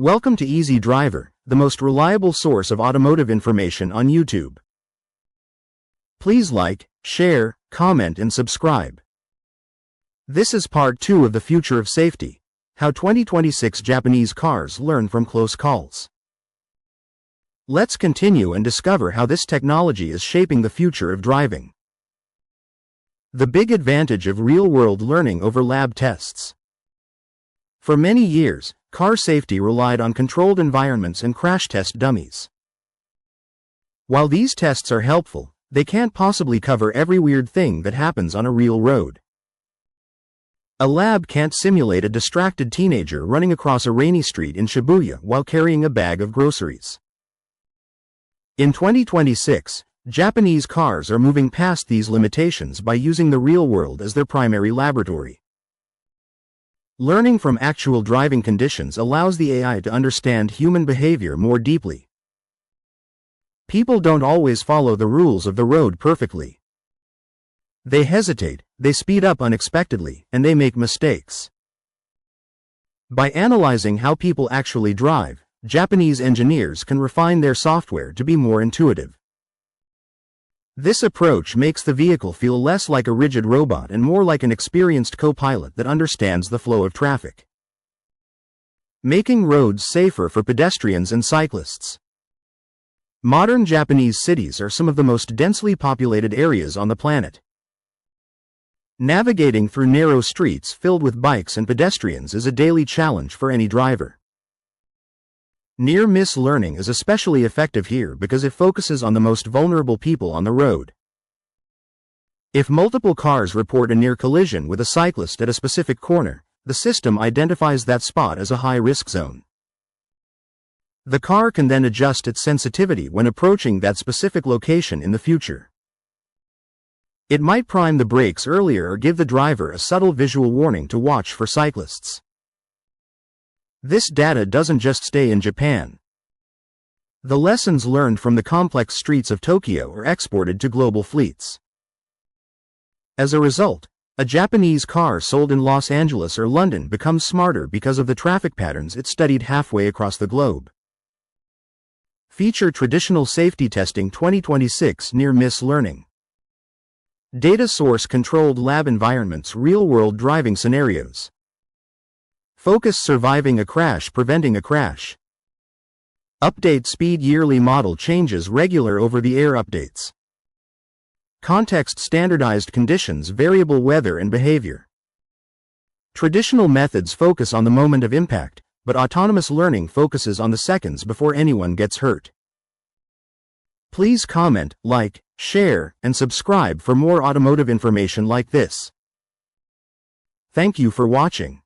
Welcome to Easy Driver, the most reliable source of automotive information on YouTube. Please like, share, comment and subscribe. This is part 2 of the future of safety, how 2026 Japanese cars learn from close calls. Let's continue and discover how this technology is shaping the future of driving. The big advantage of real-world learning over lab tests. For many years, car safety relied on controlled environments and crash test dummies. While these tests are helpful, they can't possibly cover every weird thing that happens on a real road. A lab can't simulate a distracted teenager running across a rainy street in Shibuya while carrying a bag of groceries. In 2026, Japanese cars are moving past these limitations by using the real world as their primary laboratory. Learning from actual driving conditions allows the AI to understand human behavior more deeply. People don't always follow the rules of the road perfectly. They hesitate, they speed up unexpectedly, and they make mistakes. By analyzing how people actually drive, Japanese engineers can refine their software to be more intuitive. This approach makes the vehicle feel less like a rigid robot and more like an experienced co-pilot that understands the flow of traffic. Making roads safer for pedestrians and cyclists. Modern Japanese cities are some of the most densely populated areas on the planet. Navigating through narrow streets filled with bikes and pedestrians is a daily challenge for any driver. Near-miss learning is especially effective here because it focuses on the most vulnerable people on the road. If multiple cars report a near collision with a cyclist at a specific corner, the system identifies that spot as a high-risk zone. The car can then adjust its sensitivity when approaching that specific location in the future. It might prime the brakes earlier or give the driver a subtle visual warning to watch for cyclists. This data doesn't just stay in Japan. The lessons learned from the complex streets of Tokyo are exported to global fleets. As a result, a Japanese car sold in Los Angeles or London becomes smarter because of the traffic patterns it studied halfway across the globe. Feature traditional safety testing 2026 near-miss learning. Data source controlled lab environments, real-world driving scenarios. Focus surviving a crash, preventing a crash. Update speed, yearly model changes, regular over-the-air updates. Context, standardized conditions, variable weather and behavior. Traditional methods focus on the moment of impact, but autonomous learning focuses on the seconds before anyone gets hurt. Please comment, like, share, and subscribe for more automotive information like this. Thank you for watching.